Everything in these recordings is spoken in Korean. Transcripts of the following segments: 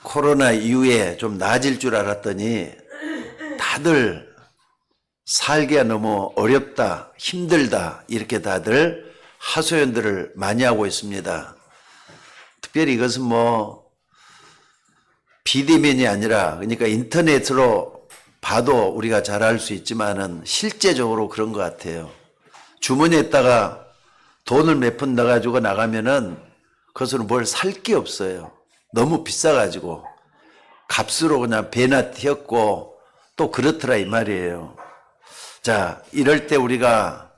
코로나 이후에 좀 나아질 줄 알았더니 다들 살기가 너무 어렵다, 힘들다 이렇게 다들 하소연들을 많이 하고 있습니다. 특별히 이것은 비대면이 아니라 그러니까 인터넷으로 봐도 우리가 잘 알 수 있지만은 실제적으로 그런 것 같아요. 주머니에다가 돈을 몇 푼 넣어가지고 나가면은 그것으로 뭘 살 게 없어요. 너무 비싸가지고 값으로 그냥 배나 튀었고 또 그렇더라 이 말이에요. 자, 이럴 때 우리가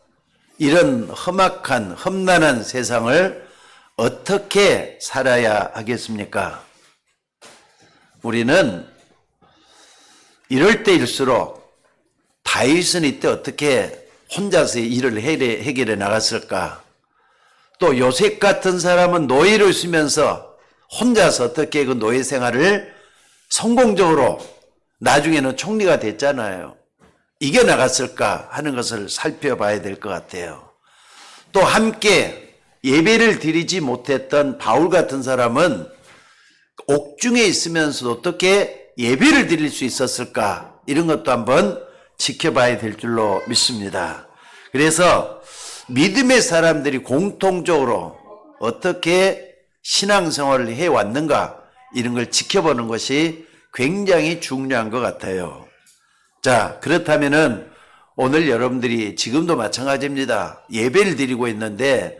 이런 험악한 험난한 세상을 어떻게 살아야 하겠습니까? 우리는 이럴 때일수록 다윗은 이때 어떻게 혼자서 일을 해결해 나갔을까? 또 요셉 같은 사람은 노예를 쓰면서 혼자서 어떻게 그 노예 생활을 성공적으로 나중에는 총리가 됐잖아요. 이겨나갔을까 하는 것을 살펴봐야 될 것 같아요. 또 함께 예배를 드리지 못했던 바울 같은 사람은 옥중에 있으면서도 어떻게 예배를 드릴 수 있었을까? 이런 것도 한번 지켜봐야 될 줄로 믿습니다. 그래서 믿음의 사람들이 공통적으로 어떻게 신앙생활을 해왔는가 이런 걸 지켜보는 것이 굉장히 중요한 것 같아요. 자, 그렇다면은 오늘 여러분들이 지금도 마찬가지입니다. 예배를 드리고 있는데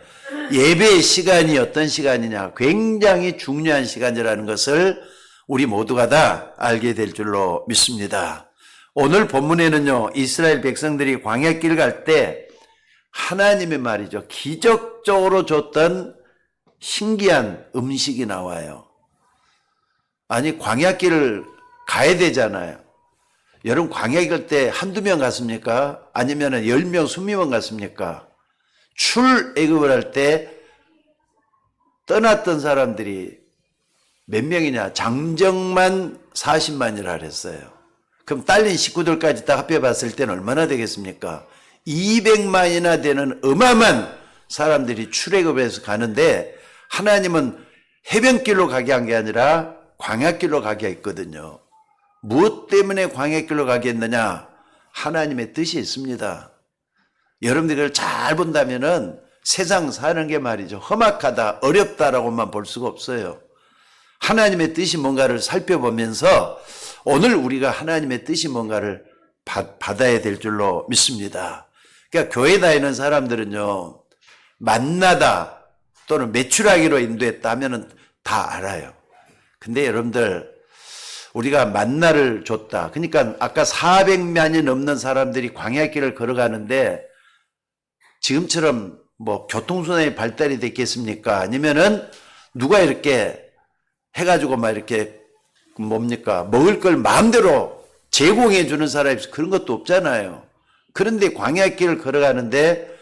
예배의 시간이 어떤 시간이냐 굉장히 중요한 시간이라는 것을 우리 모두가 다 알게 될 줄로 믿습니다. 오늘 본문에는요, 이스라엘 백성들이 광야길 갈 때 하나님의 말이죠, 기적적으로 줬던 신기한 음식이 나와요. 아니, 광야길을 가야 되잖아요. 여러분, 광야길 갈 때 한두 명 갔습니까? 아니면 10명, 20명 갔습니까? 출애굽을 할 때 떠났던 사람들이 몇 명이냐? 장정만 40만이라 그랬어요. 그럼 딸린 식구들까지 다 합해봤을 때는 얼마나 되겠습니까? 200만이나 되는 어마어마한 사람들이 출애굽해서 가는데 하나님은 해변길로 가게 한 게 아니라 광야길로 가게 했거든요. 무엇 때문에 광야길로 가게 했느냐? 하나님의 뜻이 있습니다. 여러분들이 그걸 잘 본다면은 세상 사는 게 말이죠, 험악하다, 어렵다라고만 볼 수가 없어요. 하나님의 뜻이 뭔가를 살펴보면서 오늘 우리가 하나님의 뜻이 뭔가를 받아야 될 줄로 믿습니다. 그러니까 교회 다니는 사람들은요, 만나다 또는 매출하기로 인도했다 하면은 다 알아요. 근데 여러분들, 우리가 만나를 줬다. 그러니까 아까 400만이 넘는 사람들이 광야길을 걸어가는데 지금처럼 교통수단이 발달이 됐겠습니까? 아니면은 누가 이렇게 해가지고 막 이렇게 먹을 걸 마음대로 제공해 주는 사람이 있어. 그런 것도 없잖아요. 그런데 광야길을 걸어가는데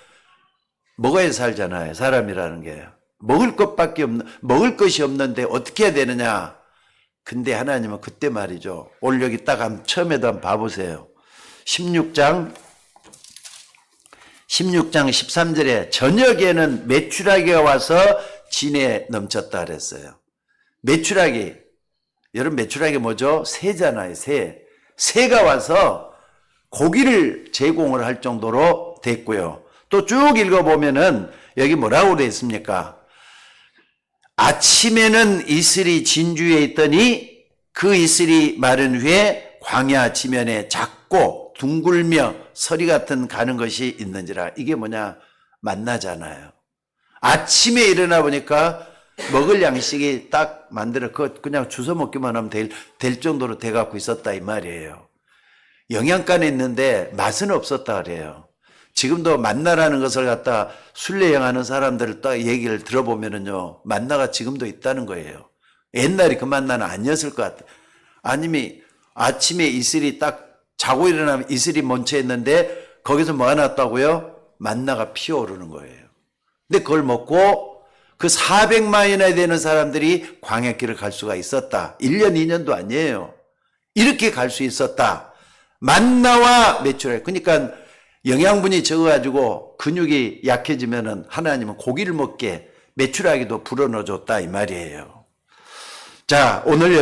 먹어야 살잖아요. 사람이라는 게. 먹을 것이 없는데 어떻게 해야 되느냐? 근데 하나님은 그때 말이죠. 오늘 여기 딱 처음에도 한번 봐보세요. 16장 13절에 저녁에는 메추라기가 와서 진에 넘쳤다 그랬어요. 메추라기. 여러분, 메추라기 뭐죠? 새잖아요, 새. 새가 와서 고기를 제공을 할 정도로 됐고요. 또 쭉 읽어보면은 여기 뭐라고 되어 있습니까? 아침에는 이슬이 진주에 있더니 그 이슬이 마른 후에 광야 지면에 작고 둥글며 서리 같은 가는 것이 있는지라. 이게 뭐냐? 만나잖아요. 아침에 일어나 보니까 먹을 양식이 딱 만들어 그냥 주워 먹기만 하면 될 정도로 돼갖고 있었다 이 말이에요. 영양가는 있는데 맛은 없었다 그래요. 지금도 만나라는 것을 갖다 순례여행하는 사람들을 딱 얘기를 들어보면은요, 만나가 지금도 있다는 거예요. 옛날에 그 만나는 아니었을 것 같아요. 아니면 아침에 이슬이 딱 자고 일어나면 이슬이 먼저 있는데 거기서 뭐가 났다고요? 만나가 피어오르는 거예요. 근데 그걸 먹고 그 400만이나 되는 사람들이 광야길을 갈 수가 있었다. 1년, 2년도 아니에요. 이렇게 갈 수 있었다. 만나와 메추라기. 그러니까 영양분이 적어가지고 근육이 약해지면은 하나님은 고기를 먹게 메추라기도 불어넣어줬다 이 말이에요. 자, 오늘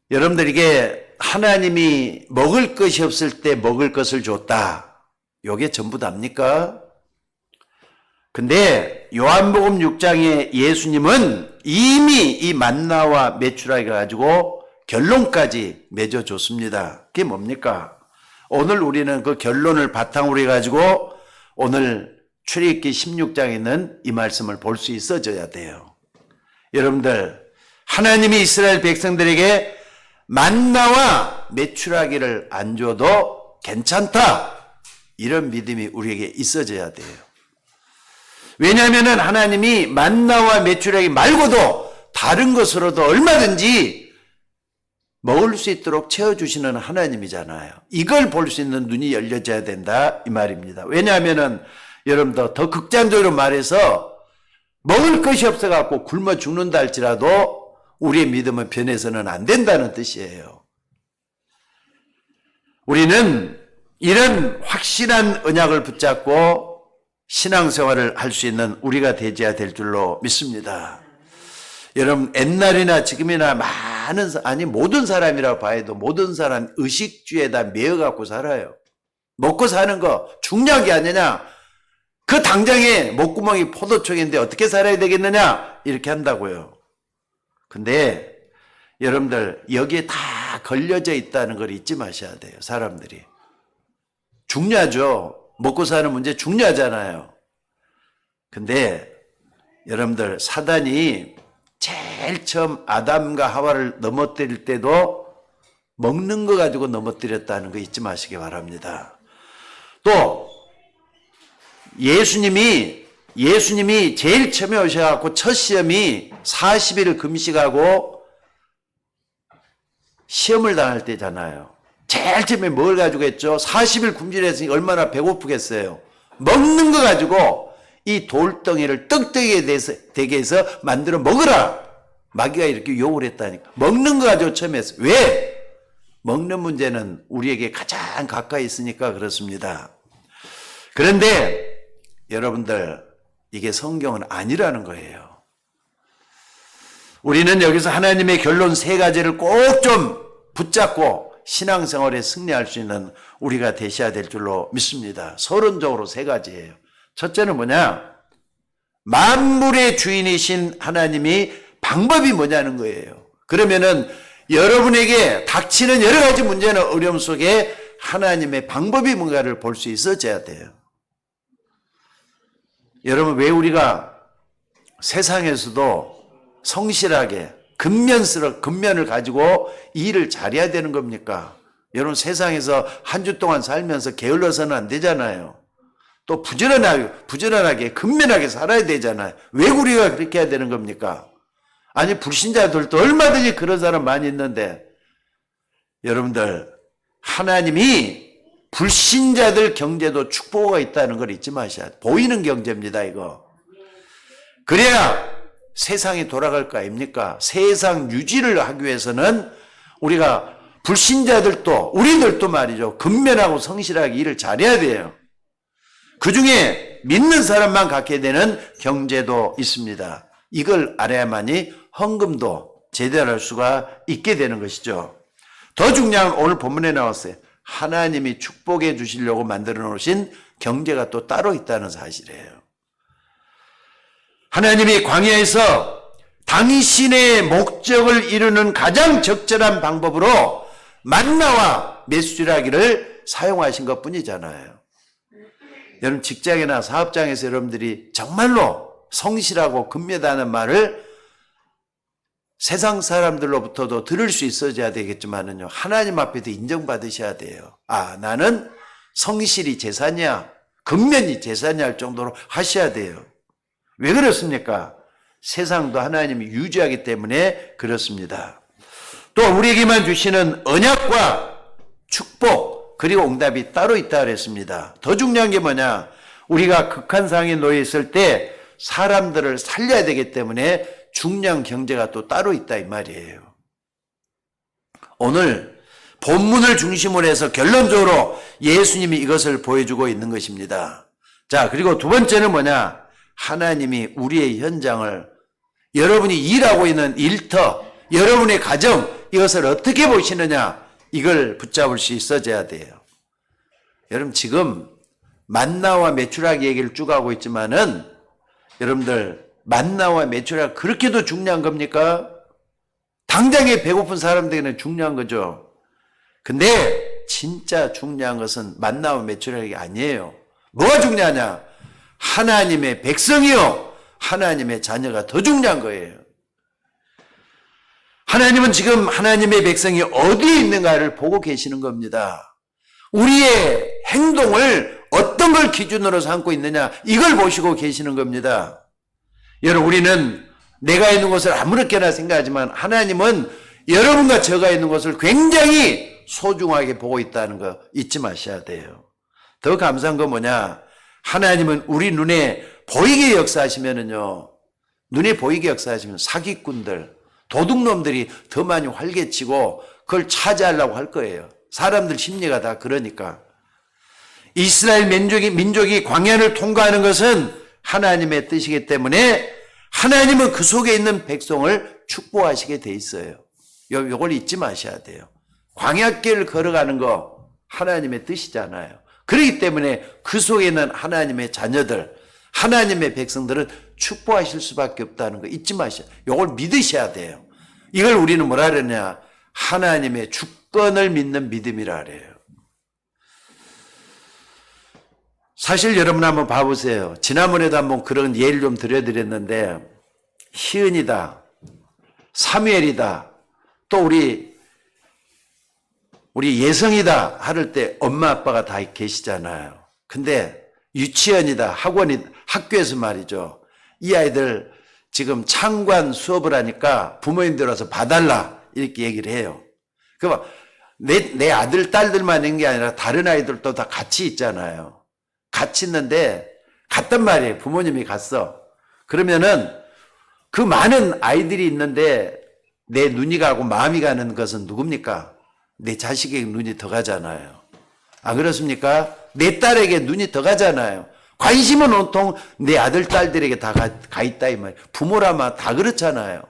여러분들에게 하나님이 먹을 것이 없을 때 먹을 것을 줬다. 요게 전부 답니까? 근데 요한복음 6장에 예수님은 이미 이 만나와 메추라기를 가지고 결론까지 맺어줬습니다. 그게 뭡니까? 오늘 우리는 그 결론을 바탕으로 해가지고 오늘 출애굽기 16장에 있는 이 말씀을 볼 수 있어져야 돼요. 여러분들, 하나님이 이스라엘 백성들에게 만나와 메추라기를 안 줘도 괜찮다. 이런 믿음이 우리에게 있어져야 돼요. 왜냐하면 하나님이 만나와 메추라기 말고도 다른 것으로도 얼마든지 먹을 수 있도록 채워주시는 하나님이잖아요. 이걸 볼 수 있는 눈이 열려져야 된다 이 말입니다. 왜냐하면 여러분들 더 극단적으로 말해서 먹을 것이 없어갖고 굶어 죽는다 할지라도 우리의 믿음은 변해서는 안 된다는 뜻이에요. 우리는 이런 확실한 언약을 붙잡고 신앙생활을 할 수 있는 우리가 되어야 될 줄로 믿습니다. 여러분, 옛날이나 지금이나 모든 사람이라고 봐도 모든 사람 의식주에다 매여갖고 살아요. 먹고 사는 거 중요한 게 아니냐? 그 당장에 목구멍이 포도청인데 어떻게 살아야 되겠느냐? 이렇게 한다고요. 근데 여러분들 여기에 다 걸려져 있다는 걸 잊지 마셔야 돼요. 사람들이. 중요하죠. 먹고 사는 문제 중요하잖아요. 근데 여러분들 사단이 제일 처음 아담과 하와를 넘어뜨릴 때도 먹는 거 가지고 넘어뜨렸다는 거 잊지 마시기 바랍니다. 또 예수님이 제일 처음에 오셔갖고 첫 시험이 40일 금식하고 시험을 당할 때잖아요. 제일 처음에 뭘 가지고 했죠? 40일 굶주렸으니 얼마나 배고프겠어요. 먹는 거 가지고 이 돌덩이를 떡되게 되게 해서 만들어 먹으라. 마귀가 이렇게 욕을 했다니까. 먹는 거 가지고 처음에 했어요. 왜? 먹는 문제는 우리에게 가장 가까이 있으니까 그렇습니다. 그런데 여러분들 이게 성경은 아니라는 거예요. 우리는 여기서 하나님의 결론 3가지를 꼭 좀 붙잡고 신앙생활에 승리할 수 있는 우리가 되셔야 될 줄로 믿습니다. 서론적으로 3가지예요. 첫째는 뭐냐? 만물의 주인이신 하나님이 방법이 뭐냐는 거예요. 그러면은 여러분에게 닥치는 여러 가지 문제나 어려움 속에 하나님의 방법이 뭔가를 볼 수 있어져야 돼요. 여러분, 왜 우리가 세상에서도 성실하게 근면을 가지고 일을 잘해야 되는 겁니까? 여러분, 세상에서 한 주 동안 살면서 게을러서는 안 되잖아요. 또 부지런하게 근면하게 살아야 되잖아요. 왜 우리가 그렇게 해야 되는 겁니까? 아니, 불신자들도 얼마든지 그런 사람 많이 있는데, 여러분들, 하나님이 불신자들 경제도 축복가 있다는 걸 잊지 마셔야 돼요. 보이는 경제입니다, 이거. 그래야 세상이 돌아갈 거 아닙니까? 세상 유지를 하기 위해서는 우리가 불신자들도, 우리들도 말이죠. 근면하고 성실하게 일을 잘해야 돼요. 그 중에 믿는 사람만 갖게 되는 경제도 있습니다. 이걸 알아야만이 헌금도 제대로 할 수가 있게 되는 것이죠. 더 중요한 건 오늘 본문에 나왔어요. 하나님이 축복해 주시려고 만들어 놓으신 경제가 또 따로 있다는 사실이에요. 하나님이 광야에서 당신의 목적을 이루는 가장 적절한 방법으로 만나와 메추라기를 사용하신 것 뿐이잖아요. 여러분, 직장이나 사업장에서 여러분들이 정말로 성실하고 근면하다는 말을 세상 사람들로부터도 들을 수 있어야 되겠지만은요, 하나님 앞에도 인정받으셔야 돼요. 아, 나는 성실이 재산이야, 근면이 재산이야 할 정도로 하셔야 돼요. 왜 그렇습니까? 세상도 하나님이 유지하기 때문에 그렇습니다. 또 우리에게만 주시는 언약과 축복 그리고 응답이 따로 있다 그랬습니다. 더 중요한 게 뭐냐? 우리가 극한 상황에 놓여 있을 때 사람들을 살려야 되기 때문에 중요한 경제가 또 따로 있다 이 말이에요. 오늘 본문을 중심으로 해서 결론적으로 예수님이 이것을 보여주고 있는 것입니다. 자, 그리고 두 번째는 뭐냐? 하나님이 우리의 현장을 여러분이 일하고 있는 일터, 여러분의 가정, 이것을 어떻게 보시느냐, 이걸 붙잡을 수 있어져야 돼요. 여러분 지금 만나와 메추라기 얘기를 쭉 하고 있지만은 여러분들 만나와 메추라기 그렇게도 중요한 겁니까? 당장에 배고픈 사람들에게는 중요한 거죠. 근데 진짜 중요한 것은 만나와 메추라기가 아니에요. 뭐가 중요하냐? 하나님의 백성이요, 하나님의 자녀가 더 중요한 거예요. 하나님은 지금 하나님의 백성이 어디에 있는가를 보고 계시는 겁니다. 우리의 행동을 어떤 걸 기준으로 삼고 있느냐, 이걸 보시고 계시는 겁니다. 여러분, 우리는 내가 있는 곳을 아무렇게나 생각하지만 하나님은 여러분과 저가 있는 곳을 굉장히 소중하게 보고 있다는 거 잊지 마셔야 돼요. 더 감사한 건 뭐냐? 하나님은 우리 눈에 보이게 역사하시면은요, 눈에 보이게 역사하시면 사기꾼들, 도둑놈들이 더 많이 활개치고 그걸 차지하려고 할 거예요. 사람들 심리가 다 그러니까. 이스라엘 민족이 광야를 통과하는 것은 하나님의 뜻이기 때문에 하나님은 그 속에 있는 백성을 축복하시게 돼 있어요. 요걸 잊지 마셔야 돼요. 광야길을 걸어가는 거 하나님의 뜻이잖아요. 그렇기 때문에 그 속에 있는 하나님의 자녀들, 하나님의 백성들은 축복하실 수밖에 없다는 거 잊지 마셔야 돼요. 요걸 믿으셔야 돼요. 이걸 우리는 뭐라 그러냐? 하나님의 주권을 믿는 믿음이라 그래요. 사실 여러분 한번 봐보세요. 지난번에도 한번 그런 예를 좀 들려드렸는데, 희은이다, 사무엘이다, 또 우리 예성이다 할 때 엄마 아빠가 다 계시잖아요. 근데 유치원이다, 학교에서 말이죠. 이 아이들 지금 창관 수업을 하니까 부모님들 와서 봐달라 이렇게 얘기를 해요. 그럼 내 아들, 딸들만 있는 게 아니라 다른 아이들도 다 같이 있잖아요. 같이 있는데 갔단 말이에요. 부모님이 갔어. 그러면은 그 많은 아이들이 있는데 내 눈이 가고 마음이 가는 것은 누굽니까? 내 자식에게 눈이 더 가잖아요. 안 그렇습니까? 내 딸에게 눈이 더 가잖아요. 관심은 온통 내 아들, 딸들에게 다 가 있다 이 말이에요. 부모라면 다 그렇잖아요.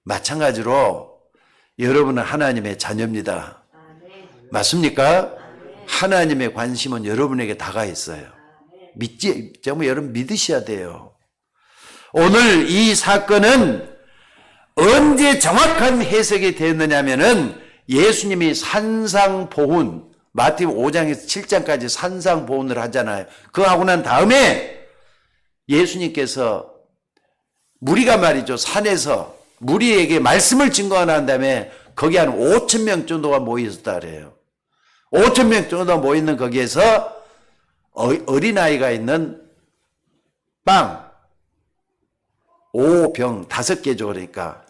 마찬가지로 여러분은 하나님의 자녀입니다. 맞습니까? 하나님의 관심은 여러분에게 다가 있어요. 정말 여러분 믿으셔야 돼요. 오늘 이 사건은 언제 정확한 해석이 되었느냐면은 예수님이 산상보훈, 마태복음 5장에서 7장까지 산상보훈을 하잖아요. 그거 하고 난 다음에 예수님께서 무리가 말이죠, 산에서 무리에게 말씀을 증거한 다음에 거기 한 5,000명 정도가 모였다 그래요. 5,000명 정도가 모이는 거기에서 어린아이가 있는 빵 5병 5개죠. 그러니까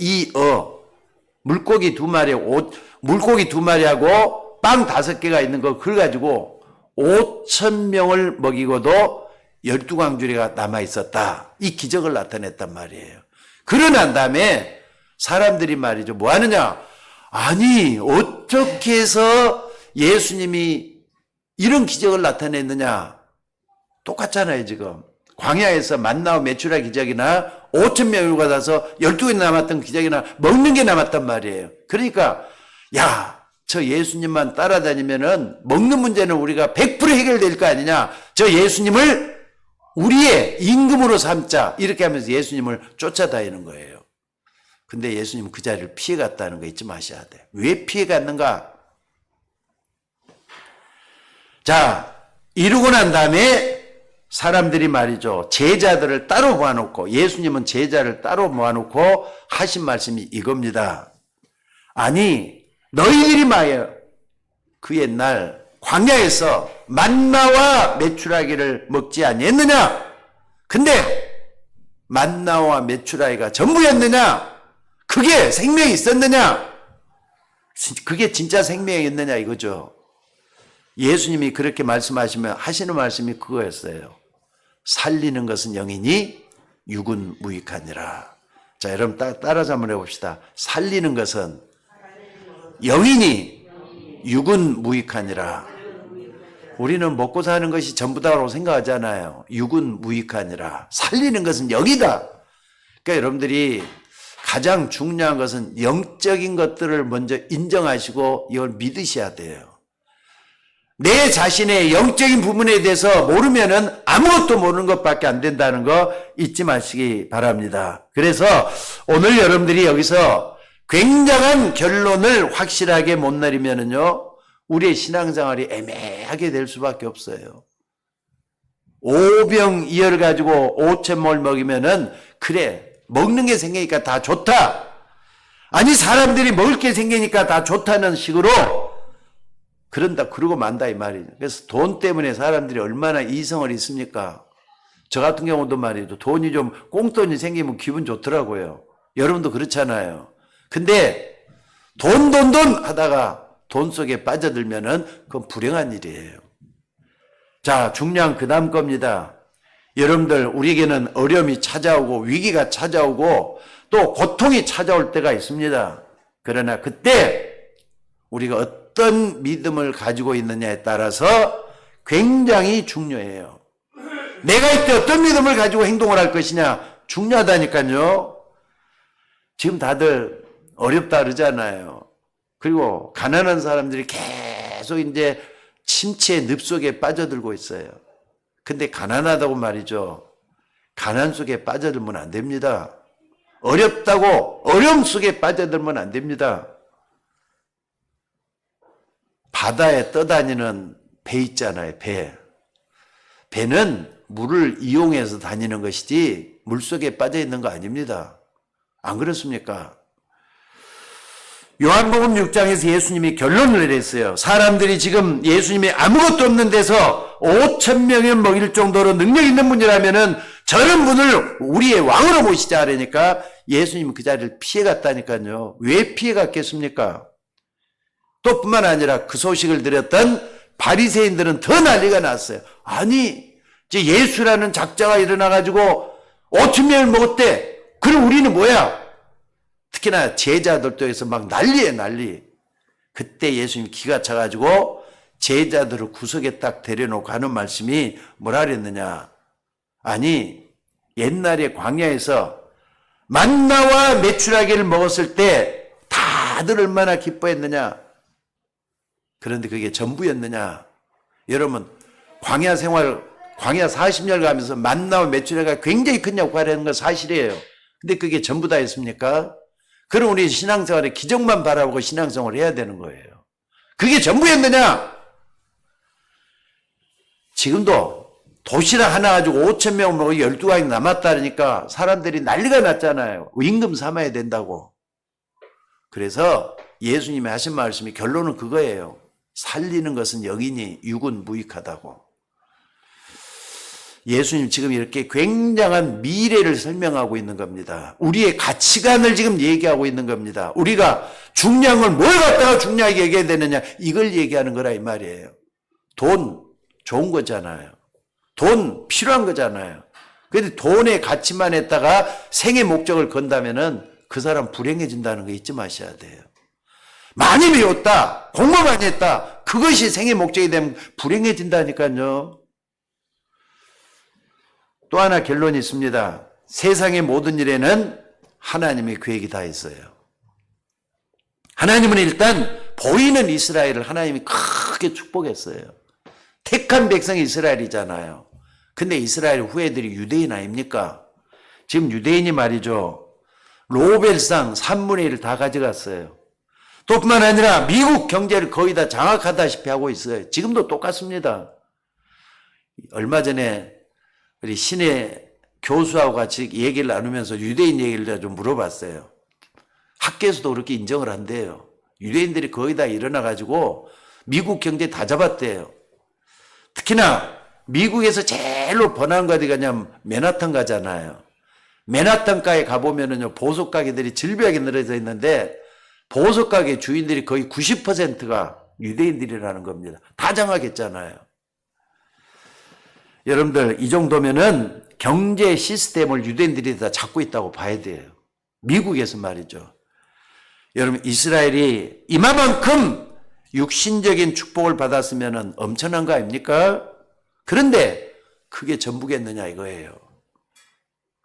물고기 2마리하고 빵 5개가 있는 거 그걸 가지고 5,000명을 먹이고도 12광주리가 남아있었다. 이 기적을 나타냈단 말이에요. 그러고 난 다음에 사람들이 말이죠, 뭐 하느냐? 아니, 어떻게 해서 예수님이 이런 기적을 나타냈느냐? 똑같잖아요, 지금. 광야에서 만나와 메추라 기적이나 5,000명이 가서 12개 남았던 기적이나 먹는 게 남았단 말이에요. 그러니까 저 예수님만 따라다니면은 먹는 문제는 우리가 100% 해결될 거 아니냐? 저 예수님을 우리의 임금으로 삼자. 이렇게 하면서 예수님을 쫓아다니는 거예요. 근데 예수님은 그 자리를 피해갔다는 거 잊지 마셔야 돼. 왜 피해갔는가? 자, 이루고 난 다음에 사람들이 말이죠, 제자들을 따로 모아놓고, 예수님은 제자를 따로 모아놓고 하신 말씀이 이겁니다. 아니, 너희들이 말이에요, 그 옛날 광야에서 만나와 메추라기를 먹지 아니했느냐? 근데 만나와 메추라기가 전부였느냐? 그게 생명이 있었느냐? 그게 진짜 생명이었느냐 이거죠. 예수님이 그렇게 말씀하시면 하시는 말씀이 그거였어요. 살리는 것은 영이니 육은 무익하니라. 자, 여러분 따라서 한번 해봅시다. 살리는 것은 영이니 육은 무익하니라. 우리는 먹고 사는 것이 전부다라고 생각하잖아요. 육은 무익하니라. 살리는 것은 영이다. 그러니까 여러분들이 가장 중요한 것은 영적인 것들을 먼저 인정하시고 이걸 믿으셔야 돼요. 내 자신의 영적인 부분에 대해서 모르면은 아무것도 모르는 것밖에 안 된다는 거 잊지 마시기 바랍니다. 그래서 오늘 여러분들이 여기서 굉장한 결론을 확실하게 못 내리면은요, 우리의 신앙생활이 애매하게 될 수밖에 없어요. 오병이어를 가지고 5,000몰 먹이면은 그래, 먹는 게 생기니까 다 좋다. 아니, 사람들이 먹을 게 생기니까 다 좋다는 식으로 그런다, 그러고 만다 이 말이죠. 그래서 돈 때문에 사람들이 얼마나 이성을 있습니까? 저 같은 경우도 말이죠. 돈이 좀 꽁돈이 생기면 기분 좋더라고요. 여러분도 그렇잖아요. 근데 돈 하다가 돈 속에 빠져들면은 그건 불행한 일이에요. 자, 중요한 그 다음 겁니다. 여러분들, 우리에게는 어려움이 찾아오고 위기가 찾아오고 또 고통이 찾아올 때가 있습니다. 그러나 그때 우리가 어떤 믿음을 가지고 있느냐에 따라서 굉장히 중요해요. 내가 이때 어떤 믿음을 가지고 행동을 할 것이냐 중요하다니까요. 지금 다들 어렵다 그러잖아요. 그리고 가난한 사람들이 계속 이제 침체의 늪속에 빠져들고 있어요. 근데 가난하다고 말이죠. 가난 속에 빠져들면 안 됩니다. 어렵다고 어려움 속에 빠져들면 안 됩니다. 바다에 떠다니는 배 있잖아요, 배. 배는 물을 이용해서 다니는 것이지 물속에 빠져 있는 거 아닙니다. 안 그렇습니까? 요한복음 6장에서 예수님이 결론을 내렸어요. 사람들이 지금 예수님이 아무것도 없는 데서 5,000명을 먹일 정도로 능력 있는 분이라면은 저런 분을 우리의 왕으로 모시자 하니까 예수님은 그 자리를 피해갔다니까요. 왜 피해갔겠습니까? 또 뿐만 아니라 그 소식을 들었던 바리새인들은 더 난리가 났어요. 아니, 이제 예수라는 작자가 일어나가지고 5,000명을 먹었대. 그럼 우리는 뭐야? 특히나 제자들도 해서 막 난리에 난리. 그때 예수님이 기가 차가지고 제자들을 구석에 딱 데려놓고 하는 말씀이 뭐라 그랬느냐. 아니, 옛날에 광야에서 만나와 메추라기를 먹었을 때 다들 얼마나 기뻐했느냐. 그런데 그게 전부였느냐. 여러분, 광야 생활, 광야 40년 가면서 만나와 메추라기가 굉장히 큰 역할을 하는 건 사실이에요. 근데 그게 전부 다였습니까? 그럼 우리 신앙생활에 기적만 바라보고 신앙생활을 해야 되는 거예요. 그게 전부였느냐? 지금도 도시락 하나 가지고 5,000명 먹고 12강이 남았다니까 사람들이 난리가 났잖아요. 임금 삼아야 된다고. 그래서 예수님이 하신 말씀이 결론은 그거예요. 살리는 것은 영이니 육은 무익하다고. 예수님 지금 이렇게 굉장한 미래를 설명하고 있는 겁니다. 우리의 가치관을 지금 얘기하고 있는 겁니다. 우리가 중요한 걸 뭘 갖다가 중요하게 얘기해야 되느냐, 이걸 얘기하는 거라 이 말이에요. 돈 좋은 거잖아요. 돈 필요한 거잖아요. 그런데 돈의 가치만 했다가 생의 목적을 건다면은 그 사람 불행해진다는 거 잊지 마셔야 돼요. 많이 배웠다, 공부 많이 했다, 그것이 생의 목적이 되면 불행해진다니까요. 또 하나 결론이 있습니다. 세상의 모든 일에는 하나님의 계획이 다 있어요. 하나님은 일단 보이는 이스라엘을 하나님이 크게 축복했어요. 택한 백성이 이스라엘이잖아요. 근데 이스라엘 후예들이 유대인 아닙니까? 지금 유대인이 말이죠. 로벨상 3분의 1을 다 가져갔어요. 또 뿐만 아니라 미국 경제를 거의 다 장악하다시피 하고 있어요. 지금도 똑같습니다. 얼마 전에 우리 신의 교수하고 같이 얘기를 나누면서 유대인 얘기를 좀 물어봤어요. 학교에서도 그렇게 인정을 한대요. 유대인들이 거의 다 일어나가지고 미국 경제 다 잡았대요. 특히나 미국에서 제일로 번화한 가 어디 가냐면 맨하탄 가잖아요. 맨하탄가에 가보면은요, 보석 가게들이 질비하게 늘어져 있는데 보석 가게 주인들이 거의 90%가 유대인들이라는 겁니다. 다 장악했잖아요. 여러분들, 이 정도면은 경제 시스템을 유대인들이 다 잡고 있다고 봐야 돼요. 미국에서 말이죠. 여러분, 이스라엘이 이만큼 육신적인 축복을 받았으면 엄청난 거 아닙니까? 그런데 그게 전부겠느냐 이거예요.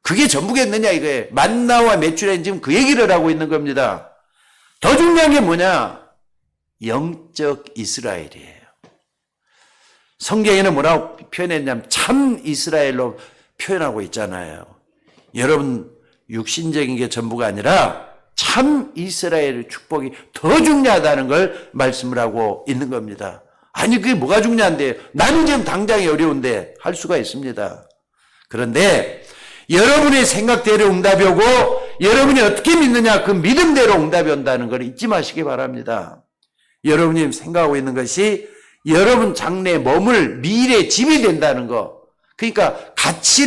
그게 전부겠느냐 이거예요. 만나와 메추라기 지금 그 얘기를 하고 있는 겁니다. 더 중요한 게 뭐냐? 영적 이스라엘이에요. 성경에는 뭐라고 표현했냐면 참 이스라엘로 표현하고 있잖아요. 여러분 육신적인 게 전부가 아니라 참 이스라엘의 축복이 더 중요하다는 걸 말씀을 하고 있는 겁니다. 아니 그게 뭐가 중요한데? 나는 지금 당장이 어려운데 할 수가 있습니다. 그런데 여러분의 생각대로 응답이 오고 여러분이 어떻게 믿느냐 그 믿음대로 응답이 온다는 걸 잊지 마시기 바랍니다. 여러분이 생각하고 있는 것이 여러분 장래에 머물 미래 집이 된다는 거. 그러니까 가치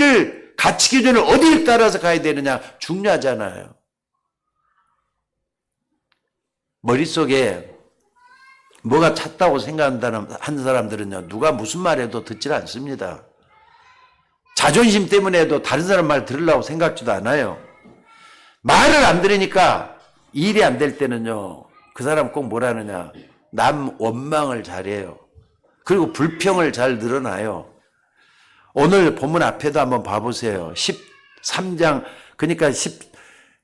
기준을 어디를 따라서 가야 되느냐 중요하잖아요. 머릿속에 뭐가 찼다고 생각한다는 한 사람들은요, 누가 무슨 말해도 듣질 않습니다. 자존심 때문에도 다른 사람 말 들으려고 생각지도 않아요. 말을 안 들으니까 일이 안 될 때는요, 그 사람 꼭 뭐라느냐, 남 원망을 잘해요. 그리고 불평을 잘 늘어나요. 오늘 본문 앞에도 한번 봐보세요. 13장, 그러니까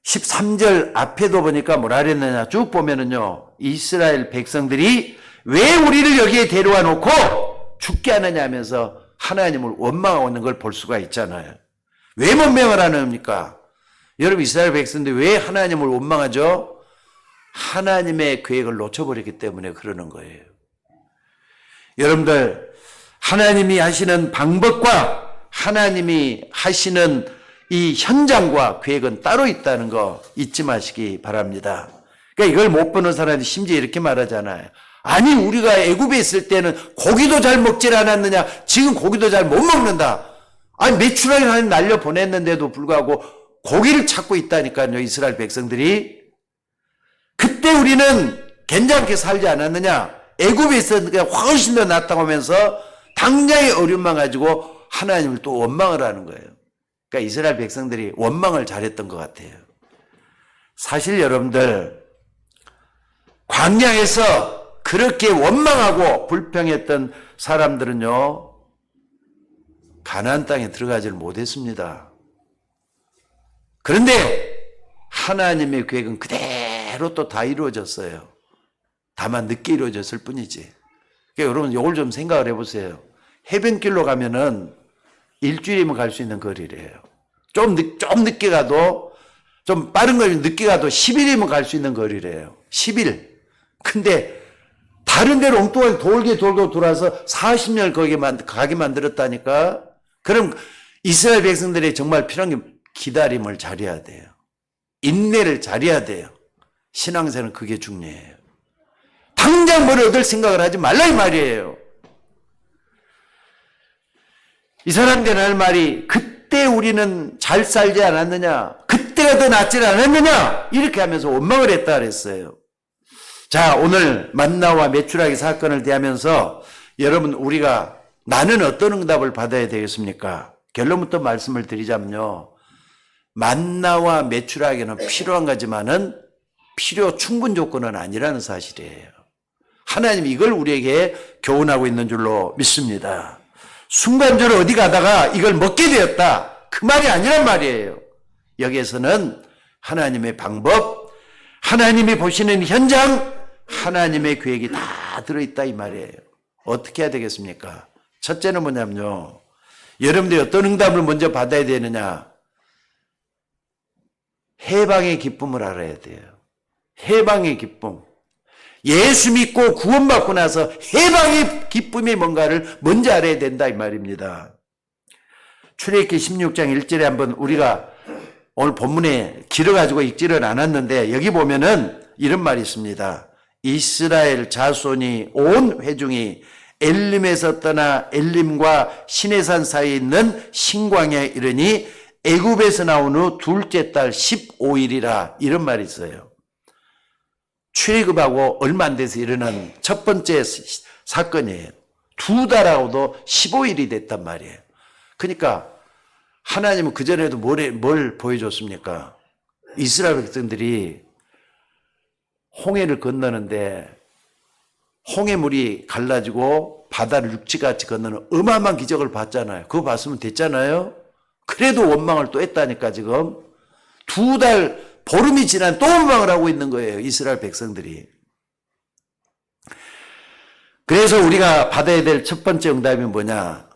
13절 앞에도 보니까 뭐라 그랬느냐, 쭉 보면은요, 이스라엘 백성들이 왜 우리를 여기에 데려와 놓고 죽게 하느냐 하면서 하나님을 원망하고 있는 걸 볼 수가 있잖아요. 왜 원망을 하느니까? 여러분 이스라엘 백성들이 왜 하나님을 원망하죠? 하나님의 계획을 놓쳐버렸기 때문에 그러는 거예요. 여러분들 하나님이 하시는 방법과 하나님이 하시는 이 현장과 계획은 따로 있다는 거 잊지 마시기 바랍니다. 그러니까 이걸 못 보는 사람이 심지어 이렇게 말하잖아요. 아니 우리가 애굽에 있을 때는 고기도 잘 먹질 않았느냐, 지금 고기도 잘 못 먹는다. 아니 메추라기 하나님 날려 보냈는데도 불구하고 고기를 찾고 있다니까요. 이스라엘 백성들이. 그때 우리는 괜찮게 살지 않았느냐. 애굽에 있었으니까 훨씬 더 낫다고 하면서 당장의 어려움만 가지고 하나님을 또 원망을 하는 거예요. 그러니까 이스라엘 백성들이 원망을 잘했던 것 같아요. 사실 여러분들 광야에서 그렇게 원망하고 불평했던 사람들은요, 가나안 땅에 들어가지를 못했습니다. 그런데 하나님의 계획은 그대로 또 다 이루어졌어요. 다만 늦게 이루어졌을 뿐이지. 그러니까 여러분 이걸 좀 생각을 해보세요. 해변길로 가면은 일주일이면 갈 수 있는 거리래요. 좀 늦게 가도, 좀 빠른 거리 늦게 가도 10일이면 갈 수 있는 거리래요. 10일. 근데 다른 데로 엉뚱하게 돌고 돌아서 40년 거기에 가게 만들었다니까. 그럼 이스라엘 백성들이 정말 필요한 게 기다림을 잘해야 돼요. 인내를 잘해야 돼요. 신앙생활은 그게 중요해요. 당장 뭘 얻을 생각을 하지 말라 이 말이에요. 이 사람들은 할 말이 그때 우리는 잘 살지 않았느냐, 그때가 더 낫지 않았느냐 이렇게 하면서 원망을 했다 그랬어요. 자, 오늘 만나와 메추라기 사건을 대하면서 여러분 우리가 나는 어떤 응답을 받아야 되겠습니까? 결론부터 말씀을 드리자면요, 만나와 메추라기는 필요한 거지만은 필요 충분 조건은 아니라는 사실이에요. 하나님이 이걸 우리에게 교훈하고 있는 줄로 믿습니다. 순간적으로 어디 가다가 이걸 먹게 되었다, 그 말이 아니란 말이에요. 여기에서는 하나님의 방법, 하나님이 보시는 현장, 하나님의 계획이 다 들어있다 이 말이에요. 어떻게 해야 되겠습니까? 첫째는 뭐냐면요, 여러분들이 어떤 응답을 먼저 받아야 되느냐, 해방의 기쁨을 알아야 돼요. 해방의 기쁨. 예수 믿고 구원받고 나서 해방의 기쁨이 뭔가를 먼저 알아야 된다 이 말입니다. 출애굽기 16장 1절에 한번 우리가 오늘 본문에 길어가지고 읽지를 않았는데 여기 보면은 이런 말이 있습니다. 이스라엘 자손이 온 회중이 엘림에서 떠나 엘림과 시내산 사이에 있는 신광야에 이르니 애굽에서 나온 후 둘째 달 15일이라 이런 말이 있어요. 출애굽하고 얼마 안 돼서 일어난 첫 번째 사건이에요. 2달하고도 15일이 됐단 말이에요. 그러니까 하나님은 그전에도 뭘 보여줬습니까? 이스라엘 백성들이 홍해를 건너는데 홍해물이 갈라지고 바다를 육지같이 건너는 어마어마한 기적을 봤잖아요. 그거 봤으면 됐잖아요. 그래도 원망을 또 했다니까 지금. 2달, 보름이 지난 또 원망을 하고 있는 거예요. 이스라엘 백성들이. 그래서 우리가 받아야 될 첫 번째 응답이 뭐냐?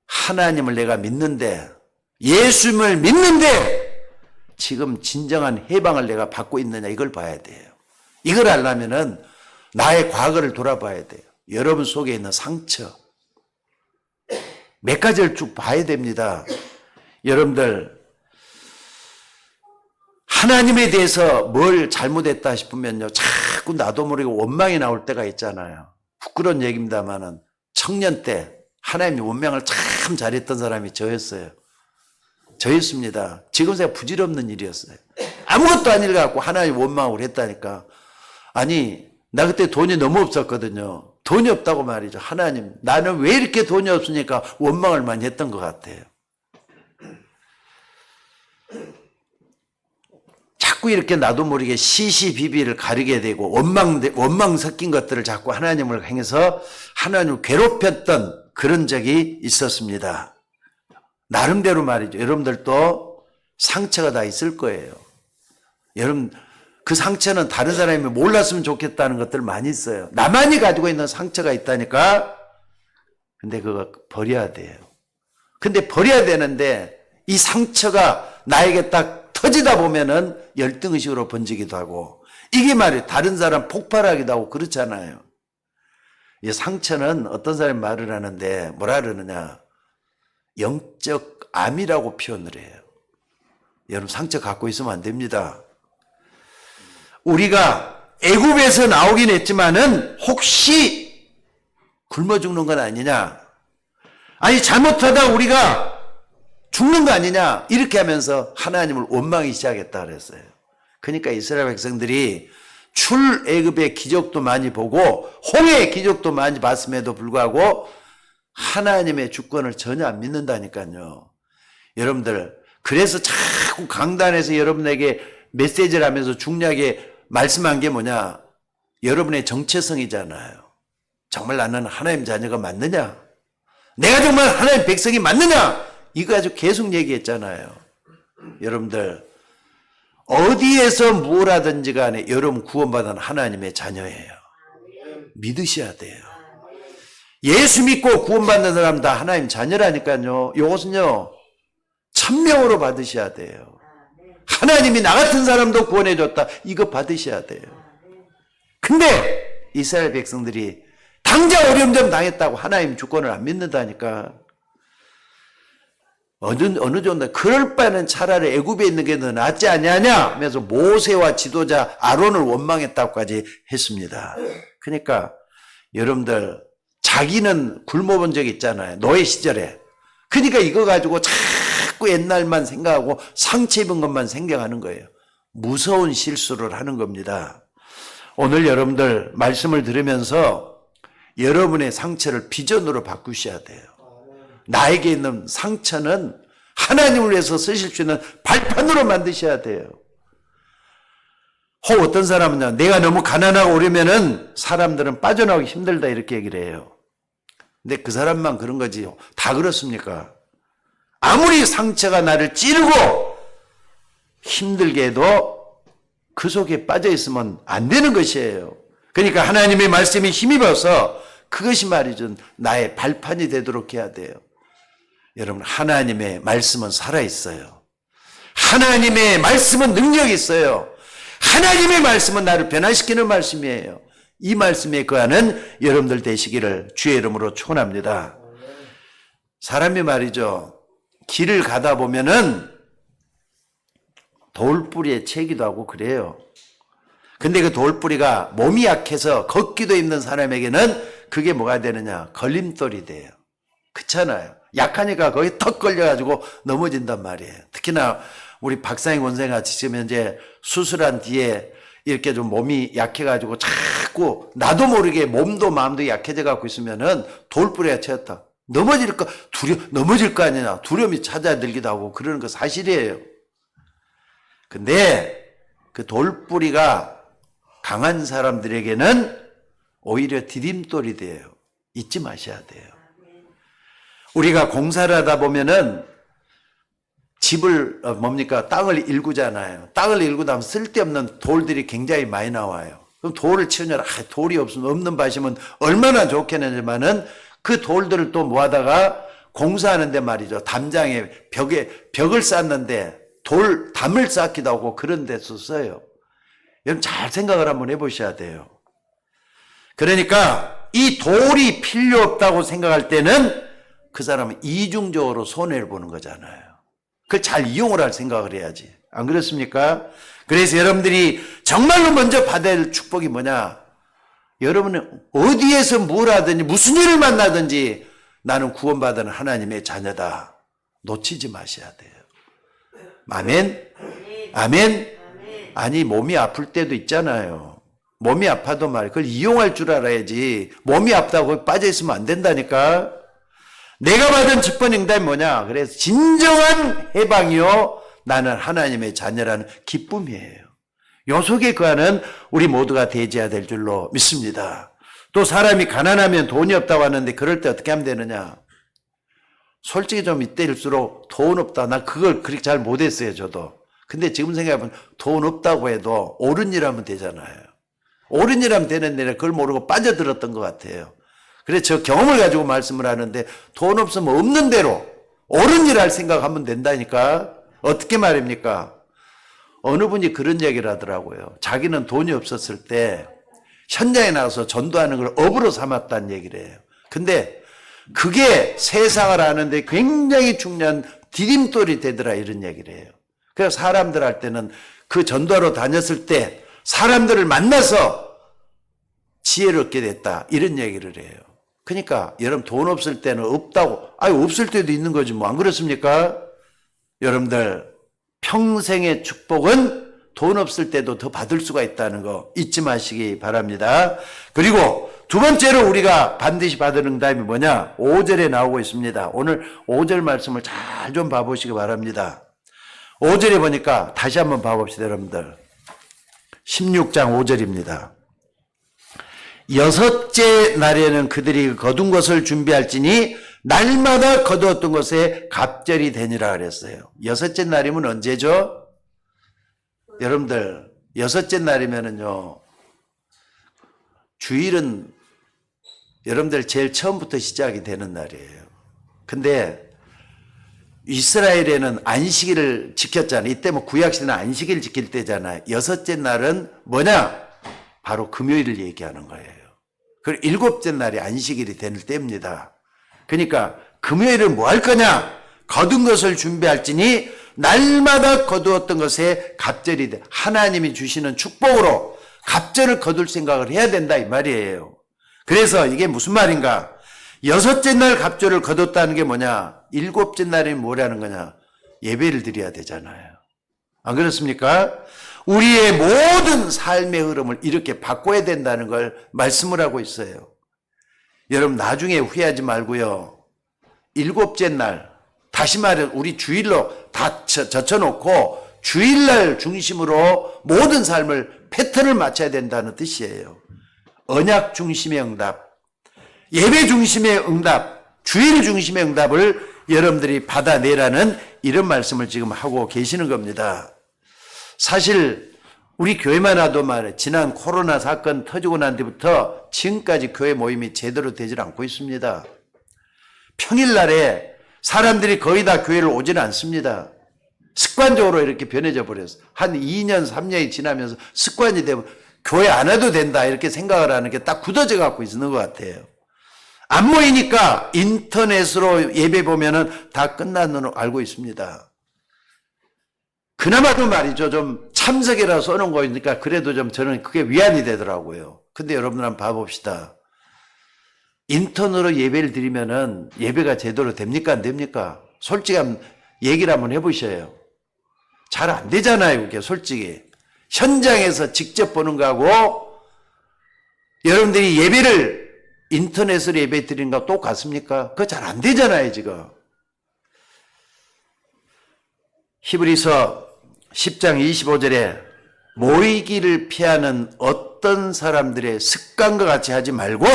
하나님을 내가 믿는데, 예수님을 믿는데 지금 진정한 해방을 내가 받고 있느냐, 이걸 봐야 돼요. 이걸 알려면은 나의 과거를 돌아봐야 돼요. 여러분 속에 있는 상처 몇 가지를 쭉 봐야 됩니다. 여러분들 하나님에 대해서 뭘 잘못했다 싶으면요, 자꾸 나도 모르게 원망이 나올 때가 있잖아요. 부끄러운 얘기입니다만은 청년 때 하나님 원망을 참 잘했던 사람이 저였어요. 저였습니다. 지금 생각 부질없는 일이었어요. 아무것도 아닐 것 같고 하나님 원망을 했다니까. 아니, 나 그때 돈이 너무 없었거든요. 돈이 없다고 말이죠. 하나님, 나는 왜 이렇게 돈이 없으니까 원망을 많이 했던 것 같아요. 자꾸 이렇게 나도 모르게 시시비비를 가리게 되고 원망 섞인 것들을 자꾸 하나님을 향해서 하나님을 괴롭혔던 그런 적이 있었습니다. 나름대로 말이죠. 여러분들도 상처가 다 있을 거예요. 여러분, 그 상처는 다른 사람이 몰랐으면 좋겠다는 것들 많이 있어요. 나만이 가지고 있는 상처가 있다니까. 근데 그거 버려야 돼요. 근데 버려야 되는데 이 상처가 나에게 딱 터지다 보면은 열등의식으로 번지기도 하고, 이게 말이에요. 다른 사람 폭발하기도 하고 그렇잖아요. 이 상처는 어떤 사람이 말을 하는데 뭐라 그러느냐, 영적 암이라고 표현을 해요. 여러분, 상처 갖고 있으면 안 됩니다. 우리가 애굽에서 나오긴 했지만은 혹시 굶어 죽는 건 아니냐, 아니 잘못하다 우리가 죽는 거 아니냐, 이렇게 하면서 하나님을 원망하기 시작했다 그랬어요. 그러니까 이스라엘 백성들이 출애굽의 기적도 많이 보고 홍해의 기적도 많이 봤음에도 불구하고 하나님의 주권을 전혀 안 믿는다니까요. 여러분들, 그래서 자꾸 강단에서 여러분에게 메시지를 하면서 중요하게 말씀한 게 뭐냐, 여러분의 정체성이잖아요. 정말 나는 하나님 자녀가 맞느냐, 내가 정말 하나님 백성이 맞느냐, 이거 아주 계속 얘기했잖아요. 여러분들, 어디에서 뭘 하든지 간에 여러분 구원받은 하나님의 자녀예요. 믿으셔야 돼요. 예수 믿고 구원받는 사람 다 하나님 자녀라니까요. 이것은요, 천명으로 받으셔야 돼요. 하나님이 나 같은 사람도 구원해줬다, 이거 받으셔야 돼요. 근데 이스라엘 백성들이 당장 어려움 좀 당했다고 하나님 주권을 안 믿는다니까. 어느 정도, 그럴 바에는 차라리 애굽에 있는 게 더 낫지 않냐냐 하면서 모세와 지도자 아론을 원망했다고까지 했습니다. 그러니까 여러분들, 자기는 굶어본 적 있잖아요, 노예 시절에. 그러니까 이거 가지고 자꾸 옛날만 생각하고 상처 입은 것만 생각하는 거예요. 무서운 실수를 하는 겁니다. 오늘 여러분들 말씀을 들으면서 여러분의 상처를 비전으로 바꾸셔야 돼요. 나에게 있는 상처는 하나님을 위해서 쓰실 수 있는 발판으로 만드셔야 돼요. 혹 어떤 사람은요, 내가 너무 가난하고 오려면은 사람들은 빠져나오기 힘들다, 이렇게 얘기를 해요. 근데 그 사람만 그런 거지 다 그렇습니까? 아무리 상처가 나를 찌르고 힘들게 해도 그 속에 빠져 있으면 안 되는 것이에요. 그러니까 하나님의 말씀이 힘입어서 그것이 말이죠, 나의 발판이 되도록 해야 돼요. 여러분, 하나님의 말씀은 살아있어요. 하나님의 말씀은 능력이 있어요. 하나님의 말씀은 나를 변화시키는 말씀이에요. 이 말씀에 거하는 여러분들 되시기를 주의 이름으로 축원합니다. 사람이 말이죠, 길을 가다 보면은 돌뿌리에 채기도 하고 그래요. 근데 그 돌뿌리가 몸이 약해서 걷기도 힘든 사람에게는 그게 뭐가 되느냐, 걸림돌이 돼요. 그렇잖아요. 약하니까 거기 턱 걸려가지고 넘어진단 말이에요. 특히나 우리 박상희 원생아 지금 현재 수술한 뒤에 이렇게 좀 몸이 약해가지고 자꾸 나도 모르게 몸도 마음도 약해져 갖고 있으면은 돌뿌리가 채였다, 넘어질 거 아니냐, 두려움이 찾아들기도 하고 그러는 거 사실이에요. 근데 그 돌뿌리가 강한 사람들에게는 오히려 디딤돌이 돼요. 잊지 마셔야 돼요. 우리가 공사를 하다 보면은 집을 뭡니까? 땅을 일구잖아요. 땅을 일구다 하면 쓸데없는 돌들이 굉장히 많이 나와요. 그럼 돌을 치우느라 돌이 없으면 없는 밭이면 얼마나 좋겠느냐면은 그 돌들을 또 모아다가 공사하는데 말이죠. 담장에 벽을 쌓는데 담을 쌓기도 하고 그런 데서 써요. 여러분 잘 생각을 한번 해보셔야 돼요. 그러니까 이 돌이 필요 없다고 생각할 때는 그 사람은 이중적으로 손해를 보는 거잖아요. 그걸 잘 이용을 할 생각을 해야지. 안 그렇습니까? 그래서 여러분들이 정말로 먼저 받아야 할 축복이 뭐냐? 여러분은 어디에서 뭘 하든지 무슨 일을 만나든지 나는 구원받은 하나님의 자녀다. 놓치지 마셔야 돼요. 아멘? 아멘? 아니 몸이 아플 때도 있잖아요. 몸이 아파도 그걸 이용할 줄 알아야지. 몸이 아프다고 빠져있으면 안 된다니까. 내가 받은 직분 응답이 뭐냐? 그래서 진정한 해방이요. 나는 하나님의 자녀라는 기쁨이에요. 요 속에 거하는 우리 모두가 되어야 될 줄로 믿습니다. 또 사람이 가난하면 돈이 없다고 하는데 그럴 때 어떻게 하면 되느냐? 솔직히 좀 이때일수록 돈 없다. 나 그걸 그렇게 잘 못했어요, 저도. 근데 지금 생각해보면 돈 없다고 해도 옳은 일 하면 되잖아요. 옳은 일 하면 되는데 그걸 모르고 빠져들었던 것 같아요. 그래서 저 경험을 가지고 말씀을 하는데 돈 없으면 없는 대로 옳은 일 할 생각하면 된다니까. 어떻게 말입니까? 어느 분이 그런 얘기를 하더라고요. 자기는 돈이 없었을 때 현장에 나가서 전도하는 걸 업으로 삼았다는 얘기를 해요. 근데 그게 세상을 아는데 굉장히 중요한 디딤돌이 되더라 이런 얘기를 해요. 그래서 사람들 할 때는 그 전도하러 다녔을 때 사람들을 만나서 지혜를 얻게 됐다 이런 얘기를 해요. 그러니까 여러분 돈 없을 때는 없다고 없을 때도 있는 거지 뭐 안 그렇습니까? 여러분들 평생의 축복은 돈 없을 때도 더 받을 수가 있다는 거 잊지 마시기 바랍니다. 그리고 두 번째로 우리가 반드시 받을 응답이 뭐냐? 5절에 나오고 있습니다. 오늘 5절 말씀을 잘 좀 봐보시기 바랍니다. 5절에 보니까 다시 한번 봐봅시다 여러분들. 16장 5절입니다. 여섯째 날에는 그들이 거둔 것을 준비할지니 날마다 거두었던 것에 갑절이 되니라 그랬어요. 여섯째 날이면 언제죠? 여러분들 여섯째 날이면은요 주일은 여러분들 제일 처음부터 시작이 되는 날이에요. 근데 이스라엘에는 안식일을 지켰잖아요. 이때 뭐 구약시대는 안식일 지킬 때잖아요. 여섯째 날은 뭐냐? 바로 금요일을 얘기하는 거예요. 그리고 일곱째 날이 안식일이 될 때입니다. 그러니까 금요일은 뭐 할 거냐? 거둔 것을 준비할지니 날마다 거두었던 것에 갑절이 돼. 하나님이 주시는 축복으로 갑절을 거둘 생각을 해야 된다 이 말이에요. 그래서 이게 무슨 말인가? 여섯째 날 갑절을 거뒀다는 게 뭐냐? 일곱째 날이 뭐라는 거냐? 예배를 드려야 되잖아요. 안 그렇습니까? 우리의 모든 삶의 흐름을 이렇게 바꿔야 된다는 걸 말씀을 하고 있어요. 여러분 나중에 후회하지 말고요. 일곱째 날 다시 말해 우리 주일로 다 젖혀놓고 주일날 중심으로 모든 삶을 패턴을 맞춰야 된다는 뜻이에요. 언약 중심의 응답, 예배 중심의 응답, 주일 중심의 응답을 여러분들이 받아내라는 이런 말씀을 지금 하고 계시는 겁니다. 사실 우리 교회만 와도 말해 지난 코로나 사건 터지고 난 뒤부터 지금까지 교회 모임이 제대로 되질 않고 있습니다. 평일날에 사람들이 거의 다 교회를 오지는 않습니다. 습관적으로 이렇게 변해져 버렸어. 한 2년 3년이 지나면서 습관이 되면 교회 안 와도 된다 이렇게 생각을 하는 게 딱 굳어져 갖고 있는 것 같아요. 안 모이니까 인터넷으로 예배 보면은 다 끝난 줄 알고 있습니다. 그나마도 말이죠. 좀 참석이라 써놓은 거니까 그래도 좀 저는 그게 위안이 되더라고요. 근데 여러분들 한번 봐봅시다. 인터넷으로 예배를 드리면은 예배가 제대로 됩니까? 안 됩니까? 솔직히 한번 얘기를 한번 해보셔요. 잘 안 되잖아요. 그게 솔직히. 현장에서 직접 보는 거하고 여러분들이 예배를 인터넷으로 예배 드리는 거 똑같습니까? 그거 잘 안 되잖아요, 지금. 히브리서 10장 25절에 모이기를 피하는 어떤 사람들의 습관과 같이 하지 말고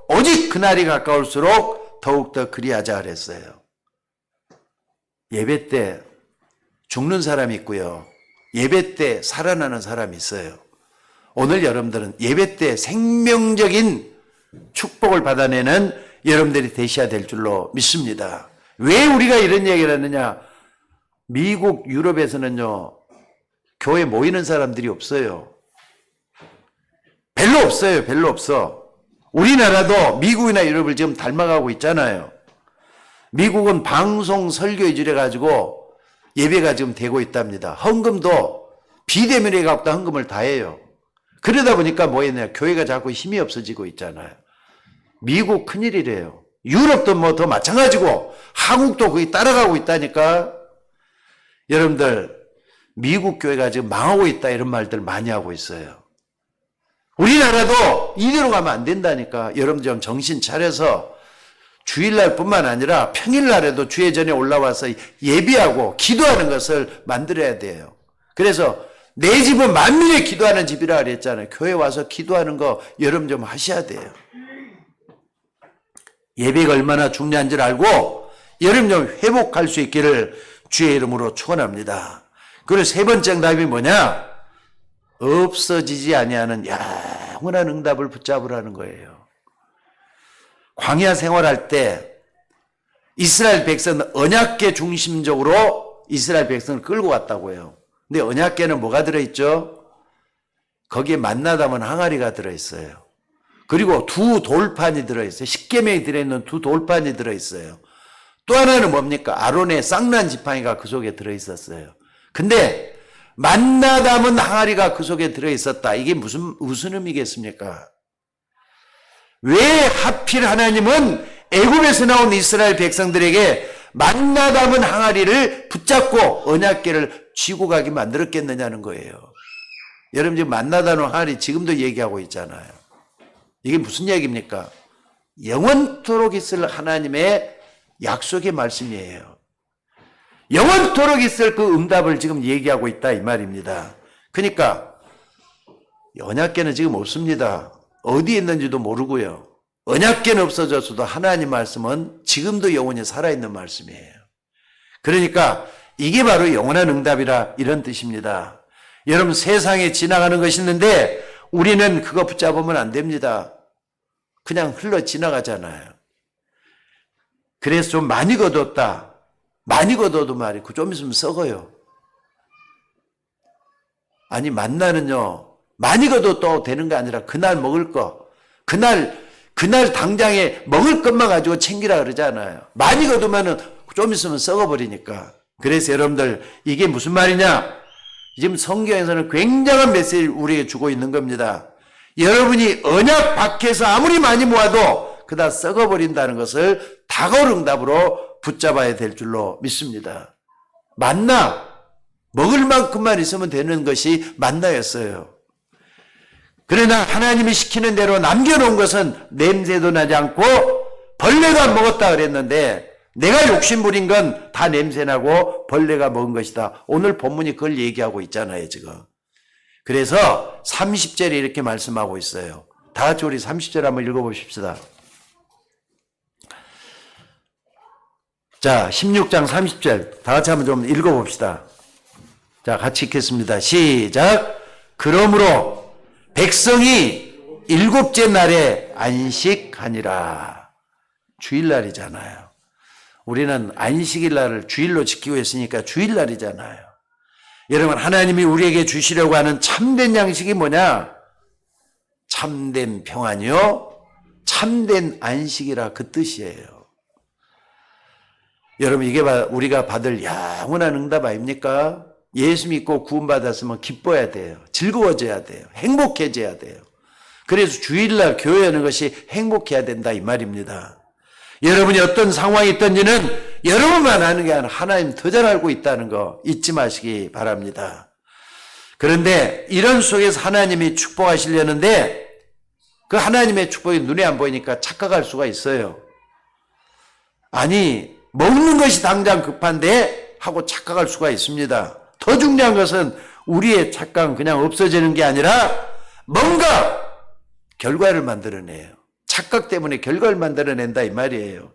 오직 그날이 가까울수록 더욱더 그리하자 그랬어요. 예배 때 죽는 사람이 있고요. 예배 때 살아나는 사람이 있어요. 오늘 여러분들은 예배 때 생명적인 축복을 받아내는 여러분들이 되셔야 될 줄로 믿습니다. 왜 우리가 이런 얘기를 하느냐? 미국, 유럽에서는요, 교회 모이는 사람들이 없어요. 별로 없어요. 별로 없어. 우리나라도 미국이나 유럽을 지금 닮아가고 있잖아요. 미국은 방송 설교 위주로 해가지고 예배가 지금 되고 있답니다. 헌금도 비대면에 갖고 헌금을 다 해요. 그러다 보니까 뭐 했냐? 교회가 자꾸 힘이 없어지고 있잖아요. 미국 큰일이래요. 유럽도 뭐 더 마찬가지고 한국도 거의 따라가고 있다니까. 여러분들 미국 교회가 지금 망하고 있다 이런 말들 많이 하고 있어요. 우리나라도 이대로 가면 안 된다니까. 여러분 좀 정신 차려서 주일날 뿐만 아니라 평일날에도 주의 전에 올라와서 예비하고 기도하는 것을 만들어야 돼요. 그래서 내 집은 만민의 기도하는 집이라 그랬잖아요. 교회 와서 기도하는 거 여러분 좀 하셔야 돼요. 예배가 얼마나 중요한 줄 알고 여러분 좀 회복할 수 있기를 주의 이름으로 축원합니다. 그리고 세 번째 응답이 뭐냐? 없어지지 아니하는 영원한 응답을 붙잡으라는 거예요. 광야 생활할 때 이스라엘 백성은 언약궤 중심적으로 이스라엘 백성을 끌고 갔다고 해요. 근데 언약궤는 뭐가 들어있죠? 거기에 만나 담은 항아리가 들어있어요. 그리고 두 돌판이 들어있어요. 십계명이 들어있는 두 돌판이 들어있어요. 또 하나는 뭡니까? 아론의 쌍난 지팡이가 그 속에 들어있었어요. 근데 만나 담은 항아리가 그 속에 들어있었다. 이게 무슨 의미겠습니까? 왜 하필 하나님은 애굽에서 나온 이스라엘 백성들에게 만나 담은 항아리를 붙잡고 언약궤를 쥐고 가게 만들었겠느냐는 거예요. 여러분 지금 만나 담은 항아리 지금도 얘기하고 있잖아요. 이게 무슨 얘기입니까? 영원토록 있을 하나님의 약속의 말씀이에요. 영원토록 있을 그 응답을 지금 얘기하고 있다 이 말입니다. 그러니까 언약궤는 지금 없습니다. 어디에 있는지도 모르고요. 언약궤는 없어졌어도 하나님 말씀은 지금도 영원히 살아있는 말씀이에요. 그러니까 이게 바로 영원한 응답이라 이런 뜻입니다. 여러분 세상에 지나가는 것이 있는데 우리는 그거 붙잡으면 안 됩니다. 그냥 흘러 지나가잖아요. 그래서 좀 많이 거뒀다. 많이 거둬도 말이고 좀 있으면 썩어요. 아니 만나는요. 많이 거둬도 되는 게 아니라 그날 먹을 거. 그날 당장에 먹을 것만 가지고 챙기라 그러잖아요. 많이 거두면은 좀 있으면 썩어버리니까. 그래서 여러분들 이게 무슨 말이냐? 지금 성경에서는 굉장한 메시지를 우리에게 주고 있는 겁니다. 여러분이 언약 밖에서 아무리 많이 모아도 그다 썩어버린다는 것을 다가올 응답으로 붙잡아야 될 줄로 믿습니다. 만나 먹을 만큼만 있으면 되는 것이 만나였어요. 그러나 하나님이 시키는 대로 남겨놓은 것은 냄새도 나지 않고 벌레가 먹었다 그랬는데 내가 욕심부린 건 다 냄새나고 벌레가 먹은 것이다. 오늘 본문이 그걸 얘기하고 있잖아요 지금. 그래서 30절에 이렇게 말씀하고 있어요. 다 같이 우리 30절 한번 읽어보십시다. 자, 16장 30절 다 같이 한번 좀 읽어봅시다. 자, 같이 읽겠습니다. 시작. 그러므로 백성이 일곱째 날에 안식하니라. 주일날이잖아요. 우리는 안식일 날을 주일로 지키고 있으니까 주일날이잖아요. 여러분 하나님이 우리에게 주시려고 하는 참된 양식이 뭐냐? 참된 평안이요. 참된 안식이라 그 뜻이에요. 여러분 이게 우리가 받을 영원한 응답 아닙니까? 예수 믿고 구원받았으면 기뻐야 돼요. 즐거워져야 돼요. 행복해져야 돼요. 그래서 주일날 교회 오는 것이 행복해야 된다 이 말입니다. 여러분이 어떤 상황이 있든지는 여러분만 아는 게 아니라 하나님 더 잘 알고 있다는 거 잊지 마시기 바랍니다. 그런데 이런 속에서 하나님이 축복하시려는데 그 하나님의 축복이 눈에 안 보이니까 착각할 수가 있어요. 아니 먹는 것이 당장 급한데 하고 착각할 수가 있습니다. 더 중요한 것은 우리의 착각은 그냥 없어지는 게 아니라 뭔가 결과를 만들어내요. 착각 때문에 결과를 만들어낸다 이 말이에요.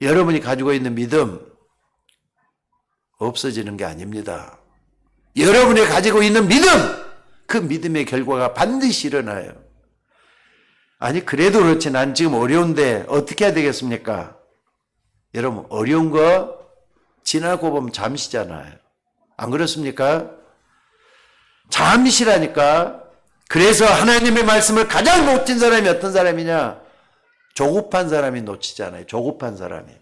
여러분이 가지고 있는 믿음, 없어지는 게 아닙니다. 여러분이 가지고 있는 믿음, 그 믿음의 결과가 반드시 일어나요. 아니 그래도 그렇지 난 지금 어려운데 어떻게 해야 되겠습니까? 여러분 어려운 거 지나고 보면 잠시잖아요. 안 그렇습니까? 잠시라니까. 그래서 하나님의 말씀을 가장 놓친 사람이 어떤 사람이냐? 조급한 사람이 놓치잖아요. 조급한 사람이.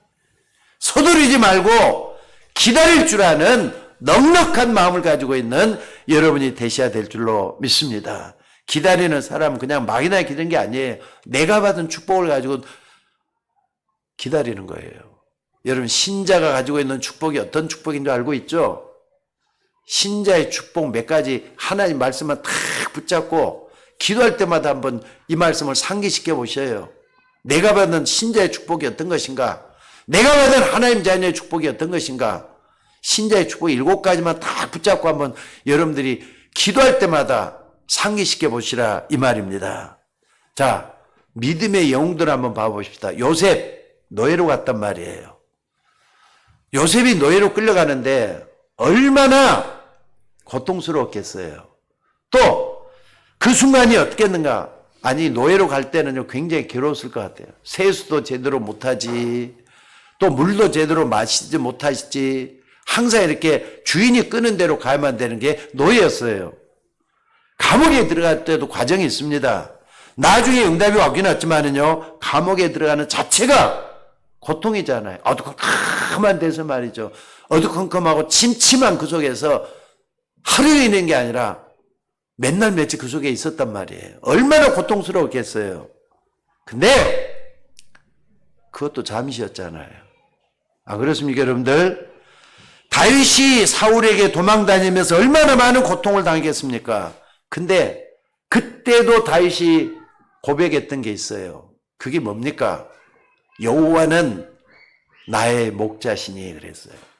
서두르지 말고 기다릴 줄 아는 넉넉한 마음을 가지고 있는 여러분이 되셔야 될 줄로 믿습니다. 기다리는 사람은 그냥 막이나 기다리는 게 아니에요. 내가 받은 축복을 가지고 기다리는 거예요. 여러분 신자가 가지고 있는 축복이 어떤 축복인 줄 알고 있죠? 신자의 축복 몇 가지 하나님 말씀만 탁 붙잡고 기도할 때마다 한번 이 말씀을 상기시켜 보셔요. 내가 받는 신자의 축복이 어떤 것인가? 내가 받은 하나님 자녀의 축복이 어떤 것인가? 신자의 축복 7가지만 딱 붙잡고 한번 여러분들이 기도할 때마다 상기시켜 보시라 이 말입니다. 자, 믿음의 영웅들 한번 봐보십시다. 요셉 노예로 갔단 말이에요. 요셉이 노예로 끌려가는데 얼마나 고통스러웠겠어요. 또 그 순간이 어떻겠는가? 아니 노예로 갈 때는 굉장히 괴로웠을 것 같아요. 세수도 제대로 못하지, 또 물도 제대로 마시지 못하시지, 항상 이렇게 주인이 끄는 대로 가야만 되는 게 노예였어요. 감옥에 들어갈 때도 과정이 있습니다. 나중에 응답이 왔긴 왔지만은요, 감옥에 들어가는 자체가 고통이잖아요. 어두컴컴한 데서 말이죠. 어두컴컴하고 침침한 그 속에서 하루 있는 게 아니라 맨날 며칠 그 속에 있었단 말이에요. 얼마나 고통스러웠겠어요. 근데 그것도 잠시였잖아요. 아, 그렇습니까, 여러분들? 다윗이 사울에게 도망다니면서 얼마나 많은 고통을 당했겠습니까? 근데 그때도 다윗이 고백했던 게 있어요. 그게 뭡니까? 여호와는 나의 목자시니 그랬어요.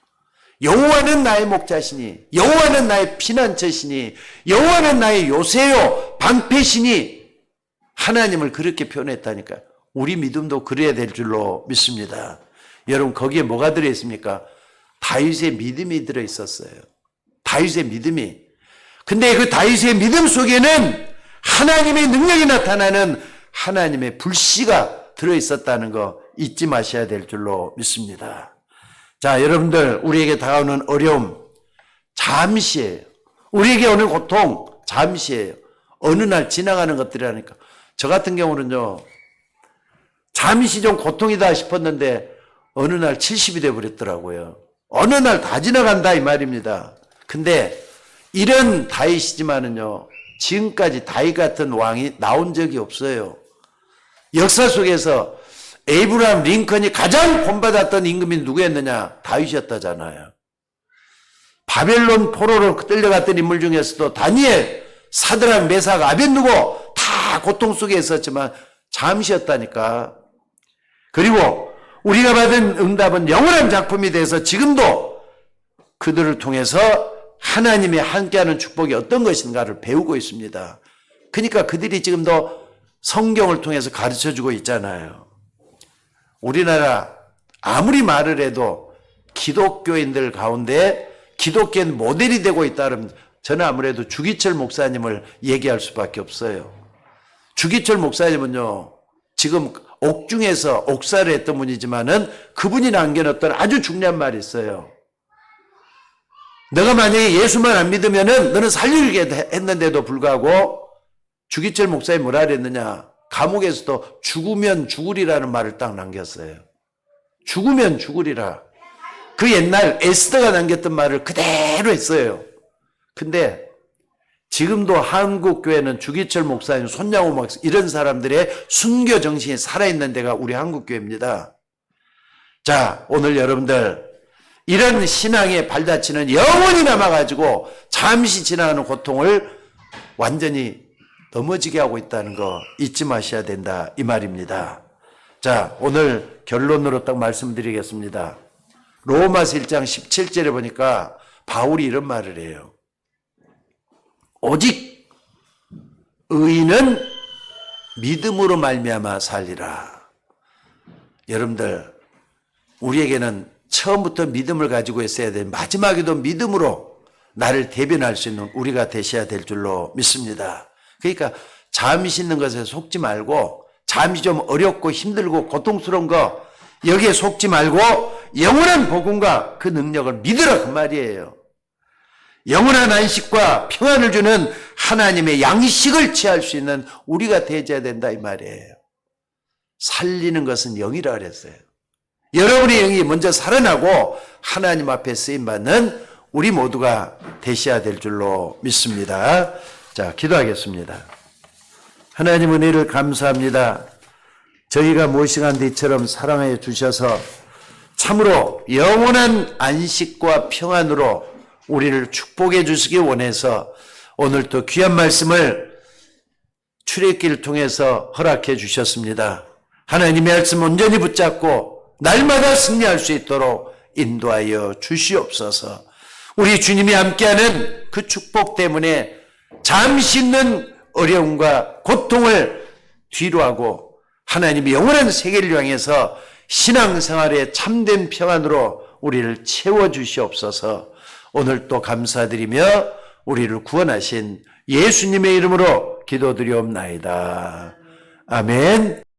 여호와는 나의 목자시니, 여호와는 나의 피난처시니, 여호와는 나의 요새요 방패시니, 하나님을 그렇게 표현했다니까요. 우리 믿음도 그래야 될 줄로 믿습니다. 여러분 거기에 뭐가 들어있습니까? 다윗의 믿음이 들어있었어요. 다윗의 믿음이. 근데 그 다윗의 믿음 속에는 하나님의 능력이 나타나는 하나님의 불씨가 들어있었다는 거 잊지 마셔야 될 줄로 믿습니다. 자, 여러분들 우리에게 다가오는 어려움 잠시예요. 우리에게 오는 고통 잠시예요. 어느 날 지나가는 것들이라니까. 저 같은 경우는요, 잠시 좀 고통이다 싶었는데 어느 날 70이 돼버렸더라고요. 어느 날 다 지나간다 이 말입니다. 근데 이런 다윗이지만은요, 지금까지 다윗 같은 왕이 나온 적이 없어요. 역사 속에서 에이브라함 링컨이 가장 본받았던 임금이 누구였느냐? 다윗이었다잖아요. 바벨론 포로로 끌려갔던 인물 중에서도 다니엘, 사드락, 메삭, 아벳느고 다 고통 속에 있었지만 잠시였다니까. 그리고 우리가 받은 응답은 영원한 작품이 돼서 지금도 그들을 통해서 하나님의 함께하는 축복이 어떤 것인가를 배우고 있습니다. 그러니까 그들이 지금도 성경을 통해서 가르쳐주고 있잖아요. 우리나라 아무리 말을 해도 기독교인들 가운데 기독교인 모델이 되고 있다면 저는 아무래도 주기철 목사님을 얘기할 수밖에 없어요. 주기철 목사님은요, 지금 옥중에서 옥사를 했던 분이지만은 그분이 남겨놓던 아주 중요한 말이 있어요. 너가 만약에 예수만 안 믿으면은 너는 살리게 했는데도 불구하고 주기철 목사님이 뭐라 그랬느냐? 감옥에서도 죽으면 죽으리라는 말을 딱 남겼어요. 죽으면 죽으리라. 그 옛날 에스더가 남겼던 말을 그대로 했어요. 근데 지금도 한국교회는 주기철 목사님, 손양호 목사 이런 사람들의 순교 정신이 살아있는 데가 우리 한국교회입니다. 자, 오늘 여러분들 이런 신앙에 발자취는 영원히 남아가지고 잠시 지나가는 고통을 완전히 넘어지게 하고 있다는 거 잊지 마셔야 된다 이 말입니다. 자, 오늘 결론으로 딱 말씀드리겠습니다. 로마서 1장 17절에 보니까 바울이 이런 말을 해요. 오직 의인은 믿음으로 말미암아 살리라. 여러분들 우리에게는 처음부터 믿음을 가지고 있어야 돼. 마지막에도 믿음으로 나를 대변할 수 있는 우리가 되셔야 될 줄로 믿습니다. 그러니까 잠시 있는 것에 속지 말고, 잠시 좀 어렵고 힘들고 고통스러운 거 여기에 속지 말고 영원한 복음과 그 능력을 믿으라 그 말이에요. 영원한 안식과 평안을 주는 하나님의 양식을 취할 수 있는 우리가 되어야 된다 이 말이에요. 살리는 것은 영이라 그랬어요. 여러분의 영이 먼저 살아나고 하나님 앞에 쓰임받는 우리 모두가 되셔야 될 줄로 믿습니다. 자, 기도하겠습니다. 하나님 은혜를 감사합니다. 저희가 모시간 뒤처럼 사랑해 주셔서 참으로 영원한 안식과 평안으로 우리를 축복해 주시기 원해서 오늘 또 귀한 말씀을 출애굽기를 통해서 허락해 주셨습니다. 하나님의 말씀 온전히 붙잡고 날마다 승리할 수 있도록 인도하여 주시옵소서. 우리 주님이 함께하는 그 축복 때문에 잠시 있는 어려움과 고통을 뒤로하고 하나님이 영원한 세계를 향해서 신앙생활의 참된 평안으로 우리를 채워주시옵소서. 오늘 또 감사드리며 우리를 구원하신 예수님의 이름으로 기도드리옵나이다. 아멘.